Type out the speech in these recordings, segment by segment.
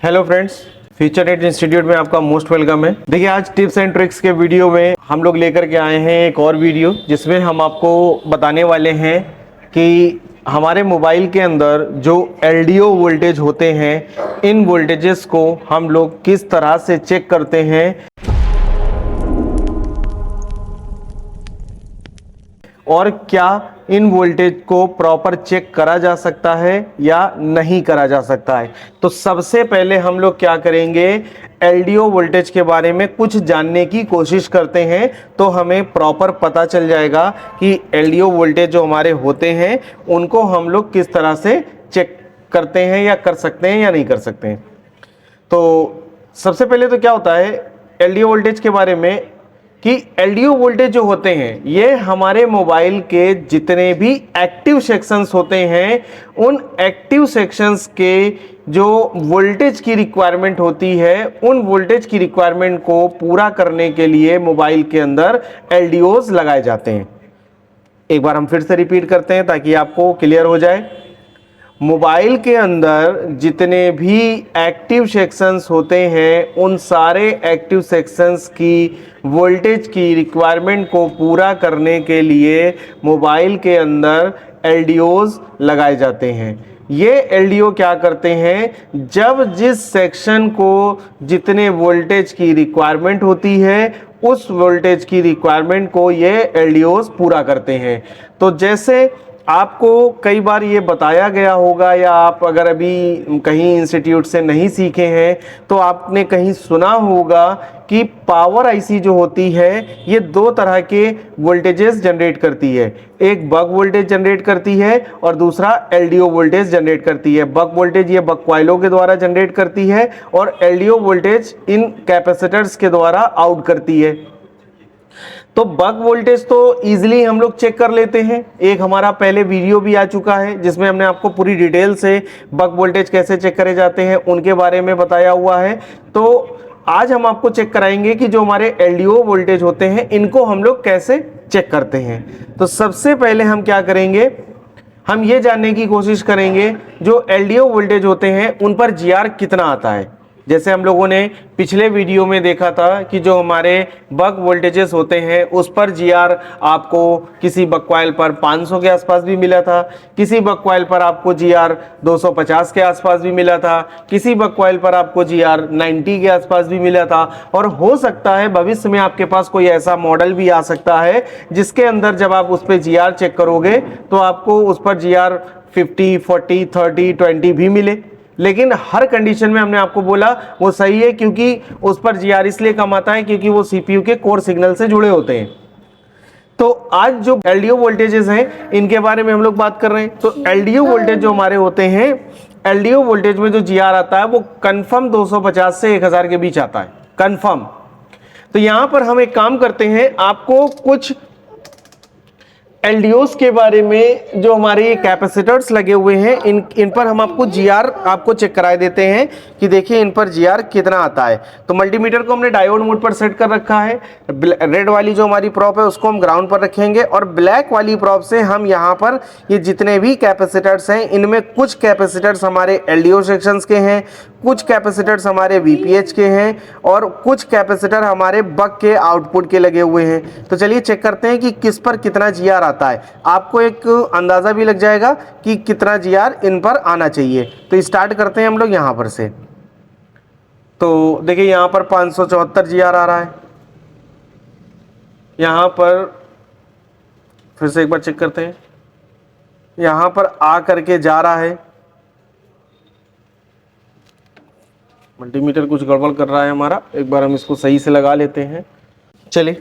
Hello friends, future net institute में आपका most welcome है। देखिए, आज टिप्स एंड ट्रिक्स के वीडियो में हम लोग लेकर के आए हैं एक और वीडियो, जिसमें हम आपको बताने वाले हैं कि हमारे मोबाइल के अंदर जो एलडीओ वोल्टेज होते हैं, इन वोल्टेजेस को हम लोग किस तरह से चेक करते हैं और क्या इन वोल्टेज को प्रॉपर चेक करा जा सकता है या नहीं करा जा सकता है। तो सबसे पहले हम लोग क्या करेंगे, एलडीओ वोल्टेज के बारे में कुछ जानने की कोशिश करते हैं, तो हमें प्रॉपर पता चल जाएगा कि एलडीओ वोल्टेज जो हमारे होते हैं उनको हम लोग किस तरह से चेक करते हैं या कर सकते हैं या नहीं कर सकते हैं। तो सबसे पहले तो क्या होता है एलडीओ वोल्टेज के बारे में कि एलडीओ वोल्टेज जो होते हैं ये हमारे मोबाइल के जितने भी एक्टिव सेक्शंस होते हैं, उन एक्टिव सेक्शंस के जो वोल्टेज की रिक्वायरमेंट होती है, उन वोल्टेज की रिक्वायरमेंट को पूरा करने के लिए मोबाइल के अंदर एलडीओज लगाए जाते हैं। एक बार हम फिर से रिपीट करते हैं ताकि आपको क्लियर हो जाए। मोबाइल के अंदर जितने भी एक्टिव सेक्शंस होते हैं, उन सारे एक्टिव सेक्शंस की वोल्टेज की रिक्वायरमेंट को पूरा करने के लिए मोबाइल के अंदर एलडीओज लगाए जाते हैं। ये एलडीओ क्या करते हैं, जब जिस सेक्शन को जितने वोल्टेज की रिक्वायरमेंट होती है, उस वोल्टेज की रिक्वायरमेंट को ये एलडीओज पूरा करते हैं। तो जैसे आपको कई बार ये बताया गया होगा, या आप अगर अभी कहीं इंस्टीट्यूट से नहीं सीखे हैं तो आपने कहीं सुना होगा कि पावर आईसी जो होती है ये दो तरह के वोल्टेजेस जनरेट करती है। एक बक वोल्टेज जनरेट करती है और दूसरा एलडीओ वोल्टेज जनरेट करती है। बक वोल्टेज ये बक कॉइलों के द्वारा जनरेट करती है और एलडीओ वोल्टेज इन कैपेसिटर्स के द्वारा आउट करती है। तो बक वोल्टेज तो इजीली हम लोग चेक कर लेते हैं। एक हमारा पहले वीडियो भी आ चुका है जिसमें हमने आपको पूरी डिटेल से बक वोल्टेज कैसे चेक करे जाते हैं उनके बारे में बताया हुआ है। तो आज हम आपको चेक कराएंगे कि जो हमारे एलडीओ वोल्टेज होते हैं इनको हम लोग कैसे चेक करते हैं। तो सबसे पहले हम क्या करेंगे, हम ये जानने की कोशिश करेंगे जो एलडीओ वोल्टेज होते हैं उन पर जीआर कितना आता है। जैसे हम लोगों ने पिछले वीडियो में देखा था कि जो हमारे बक वोल्टेजेस होते हैं उस पर जीआर आपको किसी बक कॉइल पर 500 के आसपास भी मिला था, किसी बक कॉइल पर आपको जीआर 250 के आसपास भी मिला था, किसी बक कॉइल पर आपको जीआर 90 के आसपास भी मिला था। और हो सकता है भविष्य में आपके पास कोई ऐसा मॉडल भी आ सकता है जिसके अंदर जब आप उस पर जीआर चेक करोगे तो आपको उस पर जीआर 50, 40, 30, 20 भी मिले। लेकिन हर कंडीशन में हमने आपको बोला वो सही है, क्योंकि उस पर जीआर इसलिए कम आता है क्योंकि वो सीपीयू के कोर सिग्नल से जुड़े होते हैं। तो आज जो एलडीओ वोल्टेजेस हैं इनके बारे में हम लोग बात कर रहे हैं। तो एलडीओ वोल्टेज जो हमारे होते हैं, एलडीओ वोल्टेज में जो जीआर आता है वो कंफर्म 250 से 1000 के बीच आता है, कंफर्म। तो यहां पर हम एक काम करते हैं, आपको कुछ एलडीओस के बारे में जो हमारे कैपेसिटर्स लगे हुए हैं इन पर हम आपको जीआर आपको चेक कराए देते हैं कि देखिए इन पर जीआर कितना आता है। तो मल्टीमीटर को हमने डायोड मोड पर सेट कर रखा है। रेड वाली जो हमारी प्रॉप है उसको हम ग्राउंड पर रखेंगे और ब्लैक वाली प्रॉप से हम यहाँ पर ये जितने भी कैपेसिटर्स हैं इनमें कुछ कैपेसिटर्स हमारे एलडीओ सेक्शंस के हैं, कुछ कैपेसिटर्स हमारे वीपीएच के हैं और कुछ कैपेसिटर हमारे बक के आउटपुट के लगे हुए हैं। तो चलिए चेक करते हैं कि किस पर कितना जीआर आता है। आपको एक अंदाजा भी लग जाएगा कि कितना जीआर इन पर आना चाहिए। तो स्टार्ट करते हैं हम लोग यहां पर से। तो देखिए यहां पर 574 जीआर आ रहा है। यहां पर फिर से एक बार चेक करते हैं, यहां पर आ करके जा रहा है। मल्टीमीटर कुछ गड़बड़ कर रहा है हमारा, एक बार हम इसको सही से लगा लेते हैं। चलिए,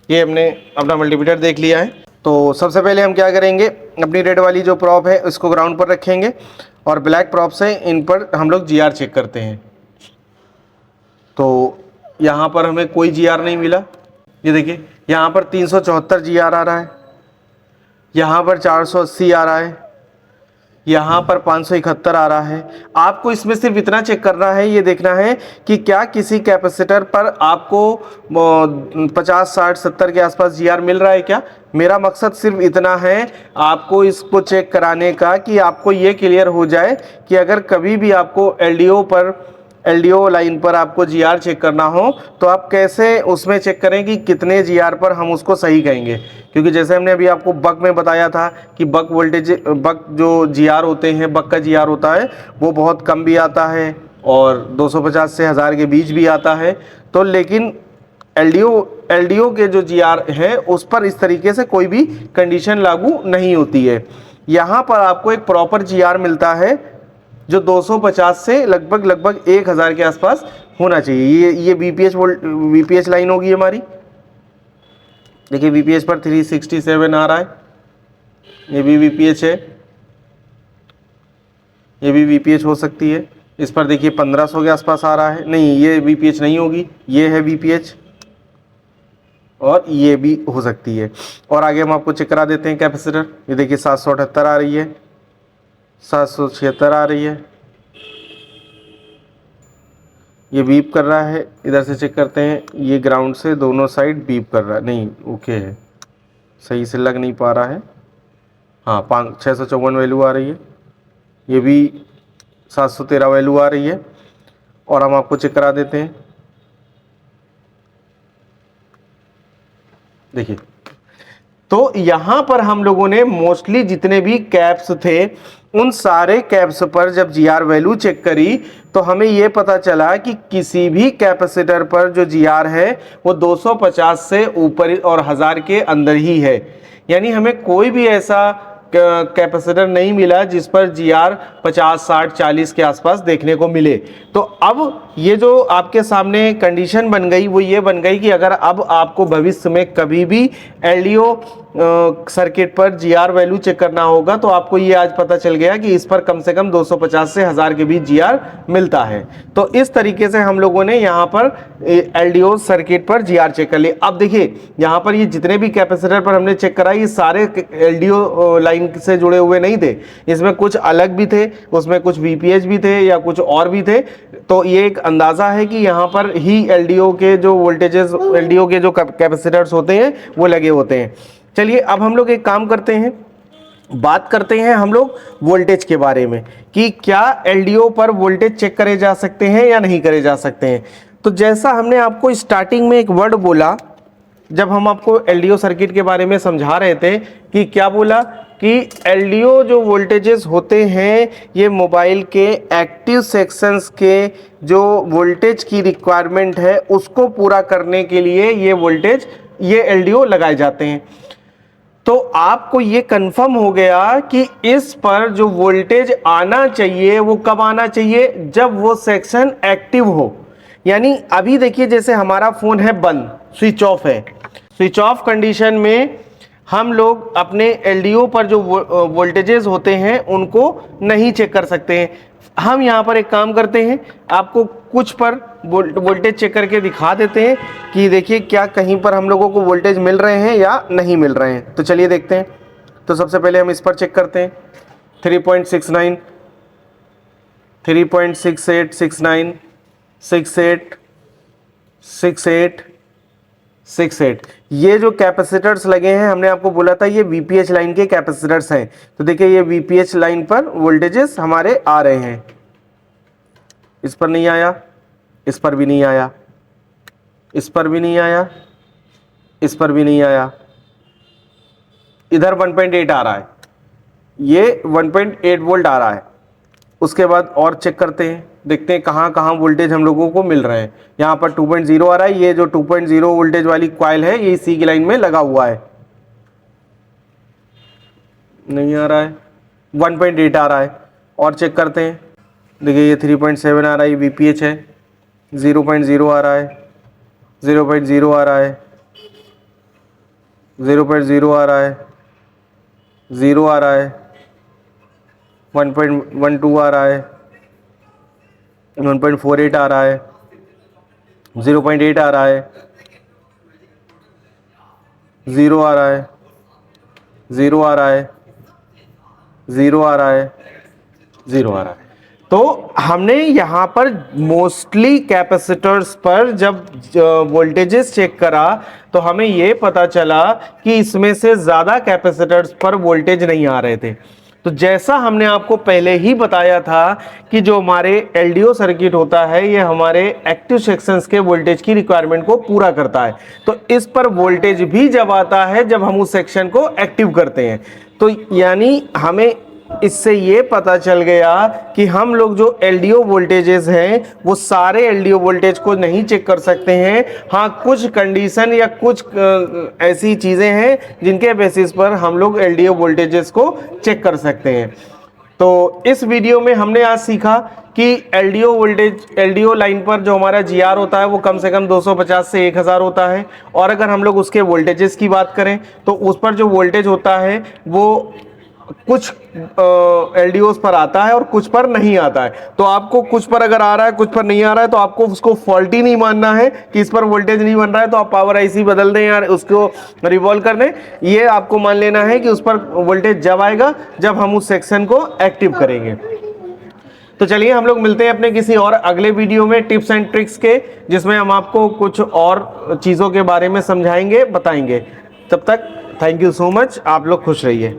ये हमने अपना मल्टीमीटर देख लिया है। तो सबसे पहले हम क्या करेंगे, अपनी रेड वाली जो प्रॉप है उसको ग्राउंड पर रखेंगे और ब्लैक प्रॉप से इन पर हम लोग जीआर चेक करते हैं। तो यहाँ पर हमें कोई जीआर नहीं मिला। ये देखिए यहाँ पर 374 जीआर आ रहा है, यहाँ पर 480 आ रहा है, यहाँ पर 571 आ रहा है। आपको इसमें सिर्फ इतना चेक करना है, ये देखना है कि क्या किसी कैपेसिटर पर आपको 50, 60, 70 के आसपास जीआर मिल रहा है क्या। मेरा मकसद सिर्फ इतना है आपको इसको चेक कराने का कि आपको ये क्लियर हो जाए कि अगर कभी भी आपको एलडीओ पर एलडीओ लाइन पर आपको जीआर चेक करना हो तो आप कैसे उसमें चेक करें कि कितने जीआर पर हम उसको सही कहेंगे, क्योंकि जैसे हमने अभी आपको बक में बताया था कि बक वोल्टेज, बक जो जीआर होते हैं, बक का जीआर होता है वो बहुत कम भी आता है और 250 से 1000 के बीच भी आता है। तो लेकिन एलडीओ के जो जीआर है उस पर इस तरीके से कोई भी कंडीशन लागू नहीं होती है। यहाँ पर आपको एक प्रॉपर जीआर मिलता है जो 250 से लगभग 1000 के आसपास होना चाहिए। ये वीपीएच लाइन होगी हमारी। देखिए वीपीएच पर 367 आ रहा है, ये भी वीपीएच है, ये भी वीपीएच हो सकती है। इस पर देखिए 1500 के आसपास आ रहा है, नहीं ये वीपीएच नहीं होगी, ये है वीपीएच और ये भी हो सकती है। और आगे हम आपको चेक करा देते हैं कैपेसिटर। ये देखिए 778 आ रही है, 776 आ रही है, ये बीप कर रहा है। इधर से चेक करते हैं, ये ग्राउंड से दोनों साइड बीप कर रहा है, नहीं ओके है, सही से लग नहीं पा रहा है। हाँ 654 वैल्यू आ रही है, ये भी 713 वैल्यू आ रही है। और हम आपको चेक करा देते हैं, देखिए तो यहाँ पर हम लोगों ने मोस्टली जितने भी कैप्स थे उन सारे कैप्स पर जब जीआर वैल्यू चेक करी तो हमें ये पता चला कि किसी भी कैपेसिटर पर जो जीआर है वो 250 से ऊपर और 1000 के अंदर ही है। यानी हमें कोई भी ऐसा कैपेसिटर नहीं मिला जिस पर जीआर 50, 60, 40 के आसपास देखने को मिले। तो अब ये जो आपके सामने कंडीशन बन गई वो ये बन गई कि अगर अब आपको भविष्य में कभी भी एलडीओ सर्किट पर जीआर वैल्यू चेक करना होगा तो आपको ये आज पता चल गया कि इस पर कम से कम 250 से 1000 के बीच जीआर मिलता है। तो इस तरीके से हम लोगों ने यहाँ पर एलडीओ सर्किट पर जीआर चेक कर लिया। अब देखिए यहाँ पर ये जितने भी कैपेसिटर पर हमने चेक करा ये सारे एलडीओ लाइन से जुड़े हुए नहीं थे, इसमें कुछ अलग भी थे, उसमें कुछ वीपीएच भी थे या कुछ और भी थे। तो ये एक अंदाजा है कि यहाँ पर ही एलडीओ के जो वोल्टेजेस, एलडीओ के जो कैपेसिटर्स होते हैं वो लगे होते हैं। चलिए अब हम लोग एक काम करते हैं, बात करते हैं हम लोग वोल्टेज के बारे में कि क्या एलडीओ पर वोल्टेज चेक करे जा सकते हैं या नहीं करे जा सकते हैं। तो जैसा हमने आपको स्टार्टिंग में एक वर्ड बोला जब हम आपको एलडीओ सर्किट के बारे में समझा रहे थे कि क्या बोला कि एलडीओ जो वोल्टेजेस होते हैं ये मोबाइल के एक्टिव सेक्शंस के जो वोल्टेज की रिक्वायरमेंट है उसको पूरा करने के लिए ये वोल्टेज, ये एलडीओ लगाए जाते हैं। तो आपको ये कंफर्म हो गया कि इस पर जो वोल्टेज आना चाहिए वो कब आना चाहिए, जब वो सेक्शन एक्टिव हो। यानी अभी देखिए जैसे हमारा फोन है बंद, स्विच ऑफ है, स्विच ऑफ कंडीशन में हम लोग अपने एलडीओ पर जो वोल्टेजेस होते हैं उनको नहीं चेक कर सकते हैं। हम यहाँ पर एक काम करते हैं, आपको कुछ पर वोल्टेज चेक करके दिखा देते हैं कि देखिए क्या कहीं पर हम लोगों को वोल्टेज मिल रहे हैं या नहीं मिल रहे हैं। तो चलिए देखते हैं। तो सबसे पहले हम इस पर चेक करते हैं, 3.69, 3.68, 69, 68, 68, 68, ये जो कैपेसिटर्स लगे हैं हमने आपको बोला था ये वीपीएच लाइन के कैपेसिटर्स हैं। तो देखिए ये वीपीएच लाइन पर वोल्टेजेस हमारे आ रहे हैं, इस पर नहीं आया, इस पर भी नहीं आया, इस पर भी नहीं आया, इस पर भी नहीं आया, इधर 1.8 आ रहा है, ये 1.8 वोल्ट आ रहा है। उसके बाद और चेक करते हैं, देखते हैं कहाँ कहाँ वोल्टेज हम लोगों को मिल रहे हैं। यहाँ पर 2.0 आ रहा है, ये जो 2.0 वोल्टेज वाली कॉइल है ये सी की लाइन में लगा हुआ है, नहीं आ रहा है, 1.8 आ रहा है। और चेक करते हैं, देखिए ये 3.7 आ रहा है, ये वीपीएच है, 0.0 आ रहा है, 0.0 आ रहा है, 0.0 आ रहा है, 0 आ रहा है, 1.12 आ रहा है, 1.48 आ रहा है, 0.8 आ रहा है, 0 आ रहा है, 0 आ रहा है, 0 आ रहा है, 0 आ रहा है। तो हमने यहाँ पर मोस्टली कैपेसिटर्स पर जब वोल्टेजेस चेक करा तो हमें ये पता चला कि इसमें से ज़्यादा कैपेसिटर्स पर वोल्टेज नहीं आ रहे थे। तो जैसा हमने आपको पहले ही बताया था कि जो हमारे एलडीओ सर्किट होता है ये हमारे एक्टिव सेक्शंस के वोल्टेज की रिक्वायरमेंट को पूरा करता है। तो इस पर वोल्टेज भी जब आता है जब हम उस सेक्शन को एक्टिव करते हैं। तो यानी हमें इससे ये पता चल गया कि हम लोग जो एलडीओ वोल्टेजेस हैं वो सारे एलडीओ वोल्टेज को नहीं चेक कर सकते हैं। हाँ, कुछ कंडीशन या कुछ ऐसी चीज़ें हैं जिनके बेसिस पर हम लोग एलडीओ वोल्टेजेस को चेक कर सकते हैं। तो इस वीडियो में हमने आज सीखा कि एलडीओ वोल्टेज, एलडीओ लाइन पर जो हमारा जीआर होता है वो कम से कम 250 से 1000 होता है। और अगर हम लोग उसके वोल्टेजेस की बात करें तो उस पर जो वोल्टेज होता है वो कुछ एलडीओस पर आता है और कुछ पर नहीं आता है। तो आपको कुछ पर अगर आ रहा है कुछ पर नहीं आ रहा है तो आपको उसको फॉल्टी नहीं मानना है कि इस पर वोल्टेज नहीं बन रहा है तो आप पावर आईसी बदल दें या उसको रिवॉल्व कर दें। ये आपको मान लेना है कि उस पर वोल्टेज जब आएगा जब हम उस सेक्शन को एक्टिव करेंगे। तो चलिए हम लोग मिलते हैं अपने किसी और अगले वीडियो में टिप्स एंड ट्रिक्स के, जिसमें हम आपको कुछ और चीज़ों के बारे में समझाएंगे, बताएंगे। तब तक थैंक यू सो मच, आप लोग खुश रहिए।